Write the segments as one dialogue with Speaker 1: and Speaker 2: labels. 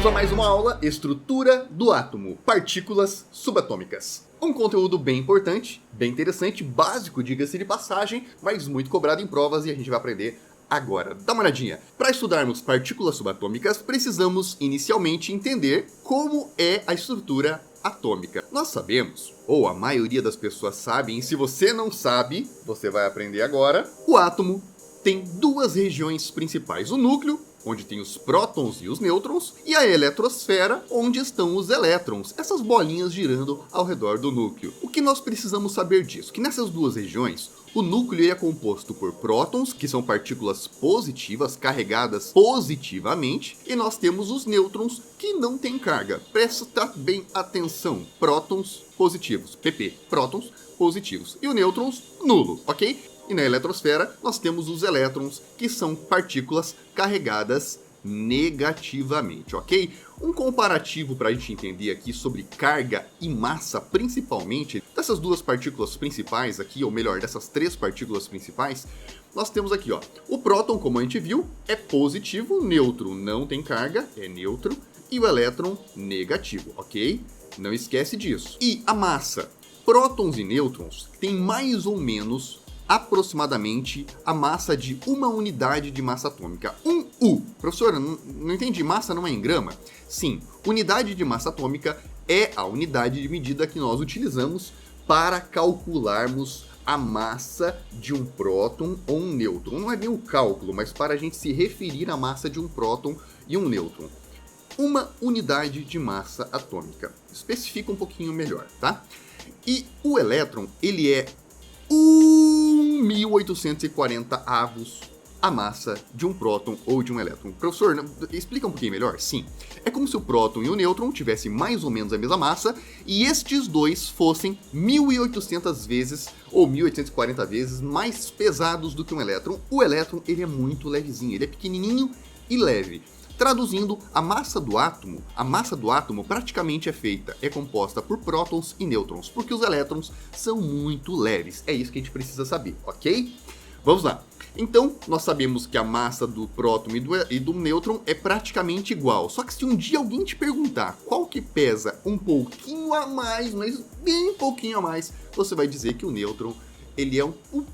Speaker 1: Bem-vindos a mais uma aula Estrutura do Átomo, Partículas Subatômicas. Um conteúdo bem importante, bem interessante, básico, diga-se de passagem, mas muito cobrado em provas e a gente vai aprender agora. Dá uma olhadinha. Para estudarmos partículas subatômicas, precisamos inicialmente entender como é a estrutura atômica. Nós sabemos, ou a maioria das pessoas sabem, e se você não sabe, você vai aprender agora, o átomo tem duas regiões principais: o núcleo, onde tem os prótons e os nêutrons, e a eletrosfera, onde estão os elétrons, essas bolinhas girando ao redor do núcleo. O que nós precisamos saber disso? Que nessas duas regiões, o núcleo é composto por prótons, que são partículas positivas, carregadas positivamente, e nós temos os nêutrons, que não têm carga. Presta bem atenção, prótons positivos, PP, prótons positivos, e o nêutrons nulo, ok? E na eletrosfera, nós temos os elétrons, que são partículas carregadas negativamente, ok? Um comparativo para a gente entender aqui sobre carga e massa, principalmente, dessas duas partículas principais aqui, ou melhor, dessas três partículas principais, nós temos aqui, ó, o próton, como a gente viu, é positivo, o nêutron não tem carga, é neutro, e o elétron negativo, ok? Não esquece disso. E a massa, prótons e nêutrons, tem mais ou menos aproximadamente a massa de uma unidade de massa atômica. Um U. Professor, não entendi, massa não é em grama? Sim, unidade de massa atômica é a unidade de medida que nós utilizamos para calcularmos a massa de um próton ou um nêutron. Não é bem o cálculo, mas para a gente se referir à massa de um próton e um nêutron. Uma unidade de massa atômica. Especifica um pouquinho melhor, tá? E o elétron, ele é 1.840 avos a massa de um próton ou de um elétron. Professor, explica um pouquinho melhor? Sim. É como se o próton e o nêutron tivessem mais ou menos a mesma massa e estes dois fossem 1.800 vezes ou 1.840 vezes mais pesados do que um elétron. O elétron, ele é muito levezinho, ele é pequenininho e leve. Traduzindo, a massa do átomo praticamente é composta por prótons e nêutrons, porque os elétrons são muito leves. É isso que a gente precisa saber, ok? Vamos lá. Então, nós sabemos que a massa do próton e do nêutron é praticamente igual. Só que se um dia alguém te perguntar qual que pesa um pouquinho a mais, mas bem pouquinho a mais, você vai dizer que o nêutron, ele é um pouquinho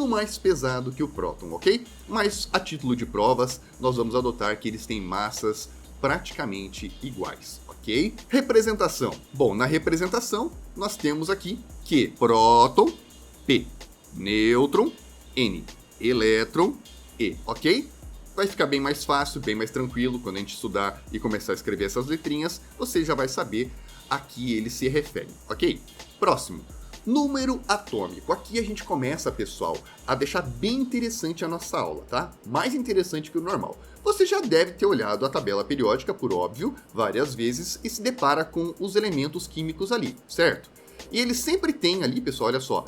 Speaker 1: mais pesado que o próton, ok? Mas a título de provas, nós vamos adotar que eles têm massas praticamente iguais, ok? Representação. Bom, na representação, nós temos aqui que próton, P, nêutron, N, elétron, E, ok? Vai ficar bem mais fácil, bem mais tranquilo, quando a gente estudar e começar a escrever essas letrinhas, você já vai saber a que eles se referem, ok? Próximo. Número atômico. Aqui a gente começa, pessoal, a deixar bem interessante a nossa aula, tá? Mais interessante que o normal. Você já deve ter olhado a tabela periódica, por óbvio, várias vezes e se depara com os elementos químicos ali, certo? E eles sempre têm ali, pessoal, olha só,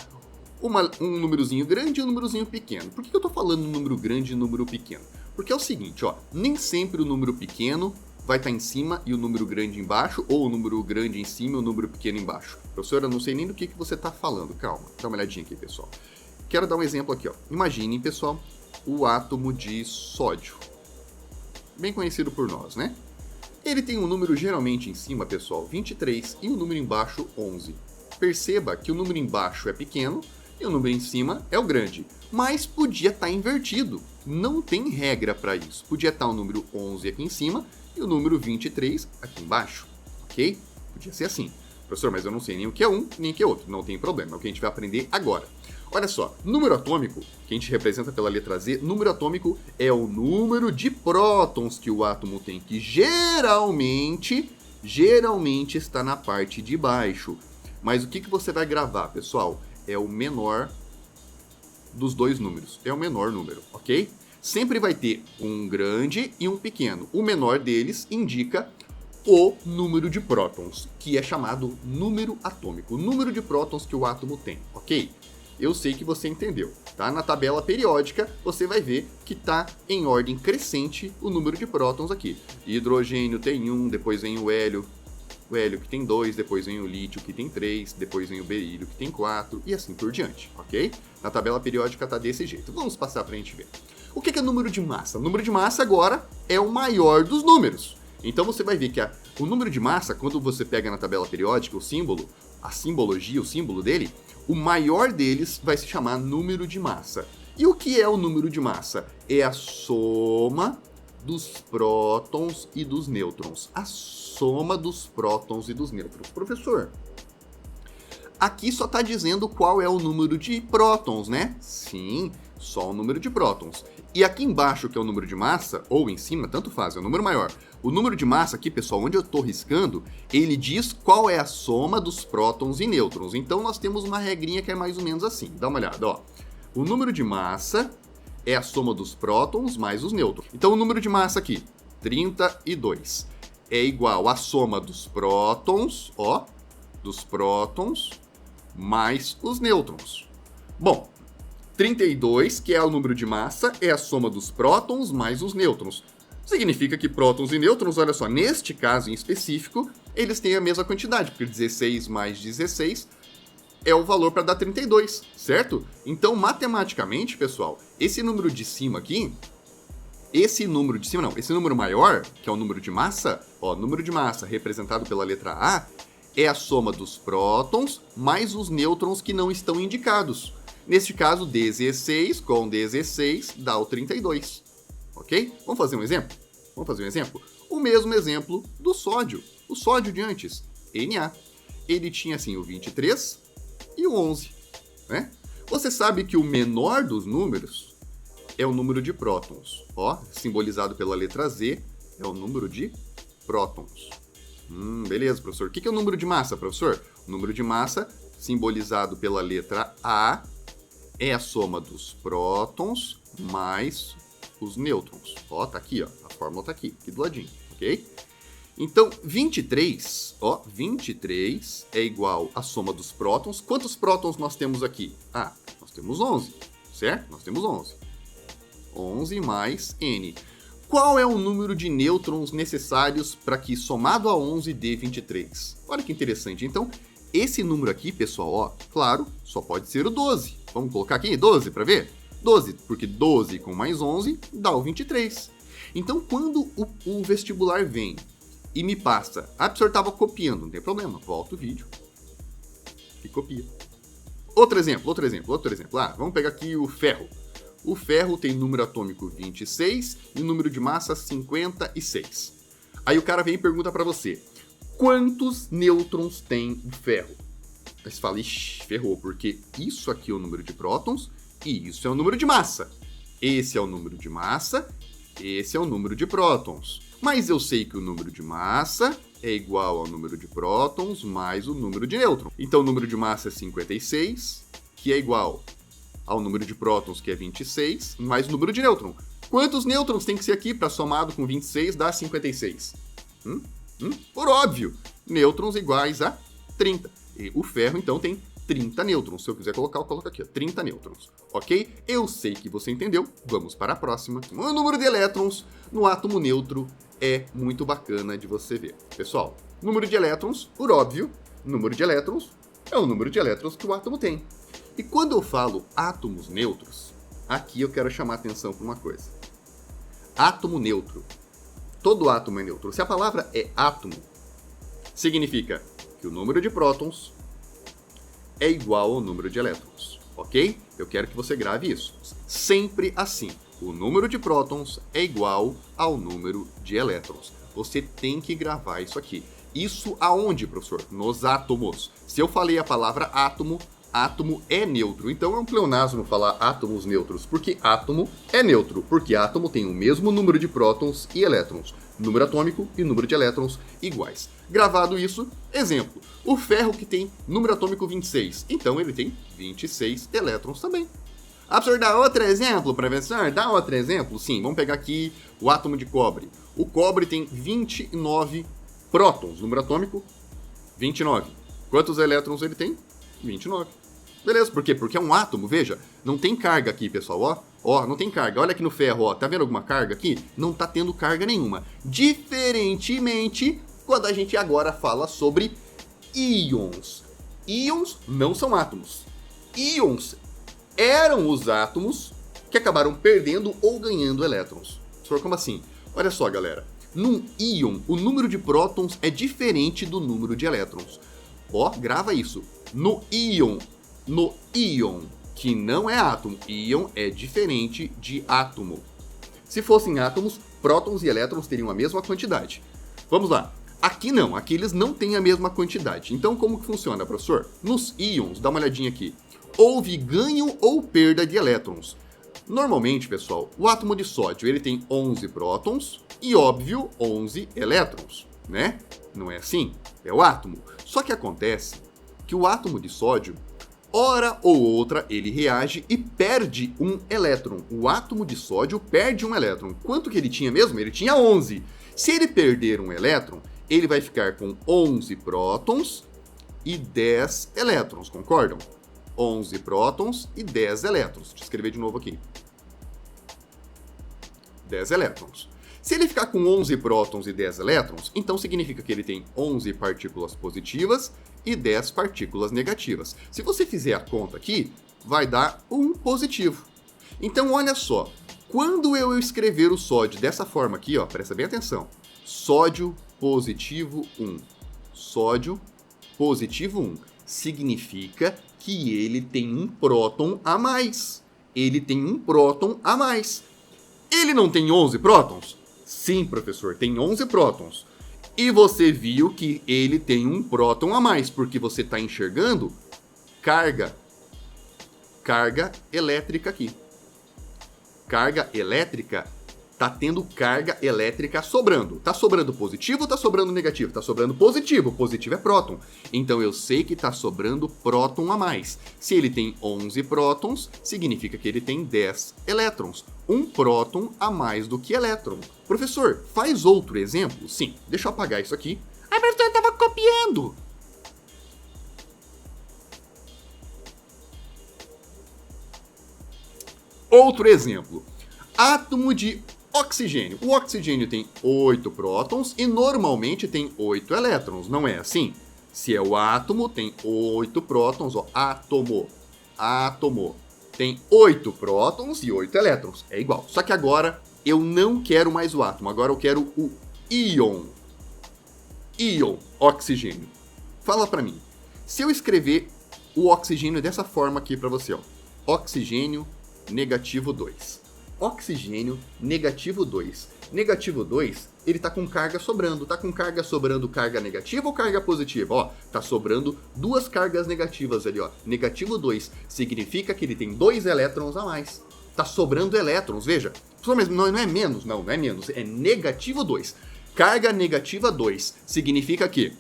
Speaker 1: um númerozinho grande e um númerozinho pequeno. Por que eu tô falando número grande e número pequeno? Porque é o seguinte, ó, nem sempre o número pequeno vai estar em cima e o número grande embaixo, ou o número grande em cima e o número pequeno embaixo. Professor, eu não sei nem do que você está falando. Calma, dá uma olhadinha aqui, pessoal. Quero dar um exemplo aqui, ó. Imaginem, pessoal, o átomo de sódio. Bem conhecido por nós, né? Ele tem um número geralmente em cima, pessoal, 23, e um número embaixo, 11. Perceba que o número embaixo é pequeno e o número em cima é o grande. Mas podia estar invertido. Não tem regra para isso. Podia estar o número 11 aqui em cima e o número 23 aqui embaixo, ok? Podia ser assim. Professor, mas eu não sei nem o que é um, nem o que é outro. Não tem problema, é o que a gente vai aprender agora. Olha só, número atômico, que a gente representa pela letra Z, número atômico é o número de prótons que o átomo tem, que geralmente está na parte de baixo. Mas o que você vai gravar, pessoal? É o menor dos dois números, é o menor número, ok? Sempre vai ter um grande e um pequeno. O menor deles indica o número de prótons, que é chamado número atômico, o número de prótons que o átomo tem, ok? Eu sei que você entendeu, tá? Na tabela periódica, você vai ver que tá em ordem crescente o número de prótons aqui. Hidrogênio tem 1, depois vem o hélio que tem 2, depois vem o lítio que tem 3, depois vem o berílio que tem 4 e assim por diante, ok? Na tabela periódica tá desse jeito. Vamos passar pra gente ver. O que é número de massa? O número de massa agora é o maior dos números. Então você vai ver que o número de massa, quando você pega na tabela periódica o símbolo, a simbologia, o símbolo dele, o maior deles vai se chamar número de massa. E o que é o número de massa? É a soma dos prótons e dos nêutrons. A soma dos prótons e dos nêutrons. Professor, aqui só está dizendo qual é o número de prótons, né? Sim, só o número de prótons. E aqui embaixo, que é o número de massa, ou em cima, tanto faz, é o número maior. O número de massa aqui, pessoal, onde eu estou riscando, ele diz qual é a soma dos prótons e nêutrons. Então nós temos uma regrinha que é mais ou menos assim. Dá uma olhada, ó. O número de massa é a soma dos prótons mais os nêutrons. Então o número de massa aqui, 32, é igual à soma dos prótons, ó, dos prótons mais os nêutrons. Bom, 32, que é o número de massa, é a soma dos prótons mais os nêutrons. Significa que prótons e nêutrons, olha só, neste caso em específico, eles têm a mesma quantidade, porque 16 mais 16 é o valor para dar 32, certo? Então, matematicamente, pessoal, esse número de cima aqui, esse número maior, que é o número de massa, ó, número de massa representado pela letra A, é a soma dos prótons mais os nêutrons que não estão indicados. Neste caso, 16 com 16 dá o 32, ok? Vamos fazer um exemplo? O mesmo exemplo do sódio, o sódio de antes, Na. Ele tinha assim o 23 e o 11, né? Você sabe que o menor dos números é o número de prótons, ó, simbolizado pela letra Z, é o número de prótons. Beleza, professor. O que é o número de massa, professor? O número de massa, simbolizado pela letra A, é a soma dos prótons mais os nêutrons. Ó, tá aqui, ó. A fórmula tá aqui do ladinho, ok? Então, 23 é igual à soma dos prótons. Quantos prótons nós temos aqui? Ah, nós temos 11, certo? Nós temos 11. 11 mais N. Qual é o número de nêutrons necessários para que somado a 11 dê 23? Olha que interessante. Então, esse número aqui, pessoal, ó, claro, só pode ser o 12. Vamos colocar aqui 12 para ver? 12, porque 12 com mais 11 dá o 23. Então, quando o vestibular vem e me passa, o senhor estava copiando, não tem problema, volta o vídeo e copia. Outro exemplo. Ah, vamos pegar aqui o ferro. O ferro tem número atômico 26 e número de massa 56. Aí o cara vem e pergunta para você, quantos nêutrons tem o ferro? Aí você fala, ixi, ferrou, porque isso aqui é o número de prótons e isso é o número de massa. Esse é o número de massa, esse é o número de prótons. Mas eu sei que o número de massa é igual ao número de prótons mais o número de nêutrons. Então o número de massa é 56, que é igual ao número de prótons, que é 26, mais o número de nêutrons. Quantos nêutrons tem que ser aqui para somado com 26 dar 56? Por óbvio, nêutrons iguais a 30. E o ferro, então, tem 30 nêutrons. Se eu quiser colocar, eu coloco aqui, ó, 30 nêutrons. Ok? Eu sei que você entendeu. Vamos para a próxima. O número de elétrons no átomo neutro é muito bacana de você ver. Pessoal, número de elétrons, por óbvio, número de elétrons é o número de elétrons que o átomo tem. E quando eu falo átomos neutros, aqui eu quero chamar a atenção para uma coisa. Átomo neutro. Todo átomo é neutro. Se a palavra é átomo, significa que o número de prótons é igual ao número de elétrons, ok? Eu quero que você grave isso. Sempre assim. O número de prótons é igual ao número de elétrons. Você tem que gravar isso aqui. Isso aonde, professor? Nos átomos. Se eu falei a palavra átomo, átomo é neutro. Então é um pleonasmo falar átomos neutros, porque átomo é neutro, porque átomo tem o mesmo número de prótons e elétrons. Número atômico e número de elétrons iguais. Gravado isso, exemplo, o ferro que tem número atômico 26, então ele tem 26 elétrons também. Ah, professor, dá outro exemplo, professor? Dá outro exemplo? Sim, vamos pegar aqui o átomo de cobre. O cobre tem 29 prótons, número atômico 29. Quantos elétrons ele tem? 29. Beleza, por quê? Porque é um átomo, veja, não tem carga aqui, pessoal, ó, não tem carga. Olha aqui no ferro, ó, tá vendo alguma carga aqui? Não tá tendo carga nenhuma. Diferentemente, quando a gente agora fala sobre íons. Íons não são átomos. Íons eram os átomos que acabaram perdendo ou ganhando elétrons. Como assim? Olha só, galera. Num íon, o número de prótons é diferente do número de elétrons. Ó, grava isso. No íon, que não é átomo. Íon é diferente de átomo. Se fossem átomos, prótons e elétrons teriam a mesma quantidade. Vamos lá. Aqui não, aqui eles não têm a mesma quantidade. Então como que funciona, professor? Nos íons, dá uma olhadinha aqui. Houve ganho ou perda de elétrons. Normalmente, pessoal, o átomo de sódio ele tem 11 prótons e, óbvio, 11 elétrons, né? Não é assim? É o átomo. Só que acontece que o átomo de sódio, hora ou outra, ele reage e perde um elétron. O átomo de sódio perde um elétron. Quanto que ele tinha mesmo? Ele tinha 11. Se ele perder um elétron, ele vai ficar com 11 prótons e 10 elétrons, concordam? 11 prótons e 10 elétrons. Deixa eu escrever de novo aqui. 10 elétrons. Se ele ficar com 11 prótons e 10 elétrons, então significa que ele tem 11 partículas positivas e 10 partículas negativas. Se você fizer a conta aqui, vai dar 1 positivo. Então, olha só. Quando eu escrever o sódio dessa forma aqui, ó, presta bem atenção. Sódio positivo 1. Sódio positivo 1. Significa que ele tem um próton a mais. Ele tem um próton a mais. Ele não tem 11 prótons? Sim, professor, tem 11 prótons. E você viu que ele tem um próton a mais, porque você está enxergando carga elétrica aqui. Carga elétrica, tá tendo carga elétrica sobrando. Tá sobrando positivo ou tá sobrando negativo? Tá sobrando positivo. Positivo é próton. Então eu sei que tá sobrando próton a mais. Se ele tem 11 prótons, significa que ele tem 10 elétrons. Um próton a mais do que elétron. Professor, faz outro exemplo? Sim. Deixa eu apagar isso aqui. Ah, professor, eu tava copiando. Outro exemplo. Átomo de oxigênio. O oxigênio tem 8 prótons e normalmente tem 8 elétrons, não é assim? Se é o átomo, tem 8 prótons, ó, átomo. Tem 8 prótons e 8 elétrons, é igual. Só que agora eu não quero mais o átomo, agora eu quero o íon. Íon, oxigênio. Fala pra mim, se eu escrever o oxigênio dessa forma aqui pra você, ó. Oxigênio negativo 2. Oxigênio negativo 2. Negativo 2, ele tá com carga sobrando. Tá com carga sobrando carga negativa ou carga positiva? Ó, tá sobrando duas cargas negativas ali, ó. Negativo 2 significa que ele tem 2 elétrons a mais. Tá sobrando elétrons, veja. Mas não é menos, não é menos. É negativo 2. Carga negativa 2 significa que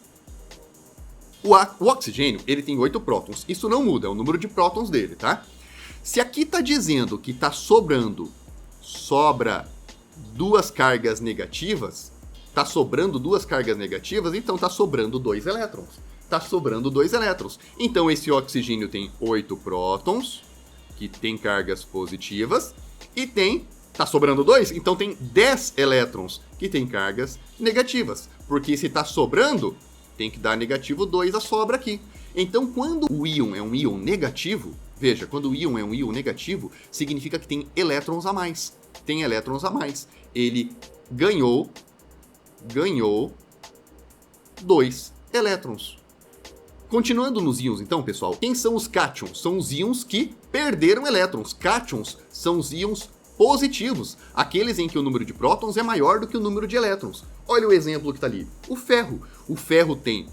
Speaker 1: o oxigênio, ele tem 8 prótons. Isso não muda, é o número de prótons dele, tá? Se aqui tá dizendo que tá sobra duas cargas negativas, tá sobrando duas cargas negativas, então tá sobrando 2 elétrons. Tá sobrando 2 elétrons. Então esse oxigênio tem 8 prótons, que tem cargas positivas, e tá sobrando 2, então tem 10 elétrons, que tem cargas negativas. Porque se tá sobrando, tem que dar negativo 2 a sobra aqui. Então quando o íon é um íon negativo, veja, quando o íon é um íon negativo, significa que tem elétrons a mais. Tem elétrons a mais. Ele ganhou 2 elétrons. Continuando nos íons, então, pessoal, quem são os cátions? São os íons que perderam elétrons. Cátions são os íons positivos, aqueles em que o número de prótons é maior do que o número de elétrons. Olha o exemplo que está ali. O ferro. O ferro tem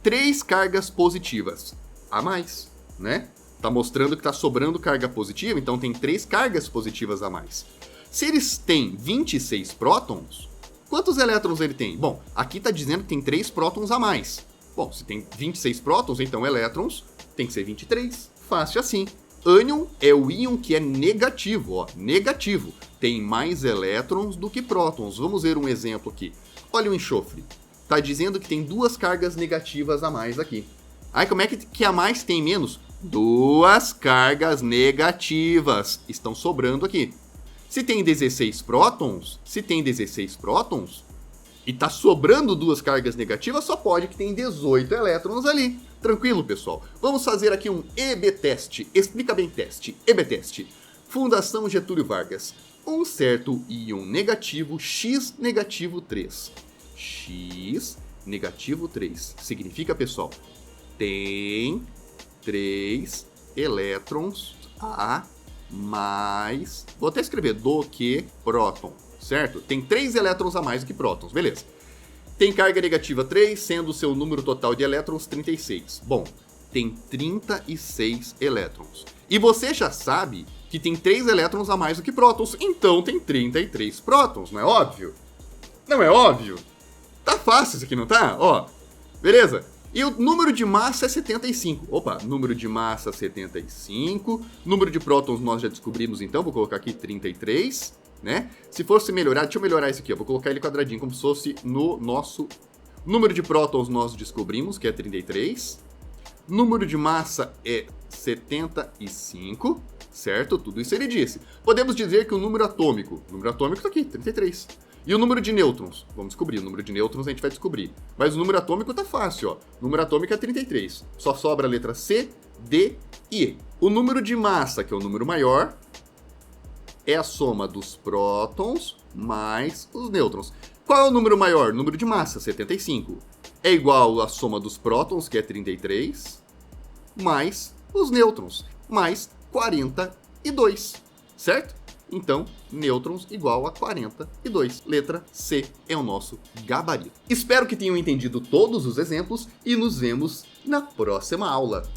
Speaker 1: 3 cargas positivas a mais, né? Tá mostrando que tá sobrando carga positiva, então tem 3 cargas positivas a mais. Se eles têm 26 prótons, quantos elétrons ele tem? Bom, aqui tá dizendo que tem 3 prótons a mais. Bom, se tem 26 prótons, então elétrons tem que ser 23. Fácil assim. Ânion é o íon que é negativo, ó, negativo. Tem mais elétrons do que prótons. Vamos ver um exemplo aqui. Olha o enxofre. Tá dizendo que tem 2 cargas negativas a mais aqui. Aí como é que a mais tem menos? 2 cargas negativas estão sobrando aqui. Se tem 16 prótons, e tá sobrando 2 cargas negativas, só pode que tem 18 elétrons ali. Tranquilo, pessoal? Vamos fazer aqui um EB-teste. Explica bem teste. EB-teste. Fundação Getúlio Vargas. um certo íon negativo X negativo 3. X negativo 3. Significa, pessoal, tem 3 elétrons a mais, vou até escrever, do que próton, certo? Tem 3 elétrons a mais do que prótons, beleza. Tem carga negativa 3, sendo o seu número total de elétrons 36. Bom, tem 36 elétrons. E você já sabe que tem 3 elétrons a mais do que prótons, então tem 33 prótons, não é óbvio? Não é óbvio? Tá fácil isso aqui, não tá? Ó, beleza? E o número de massa é 75. Opa, número de massa 75. Número de prótons nós já descobrimos, então. Vou colocar aqui 33, né? Se fosse melhorar, deixa eu melhorar isso aqui, ó. Vou colocar ele quadradinho, como se fosse no nosso... Número de prótons nós descobrimos, que é 33. Número de massa é 75, certo? Tudo isso ele disse. Podemos dizer que o número atômico tá aqui, 33. E o número de nêutrons? Vamos descobrir. O número de nêutrons a gente vai descobrir. Mas o número atômico tá fácil, ó. O número atômico é 33. Só sobra a letra C, D e E. O número de massa, que é o número maior, é a soma dos prótons mais os nêutrons. Qual é o número maior? Número de massa, 75. É igual à soma dos prótons, que é 33, mais os nêutrons, mais 42. Certo? Então, nêutrons igual a 42. Letra C é o nosso gabarito. Espero que tenham entendido todos os exemplos e nos vemos na próxima aula.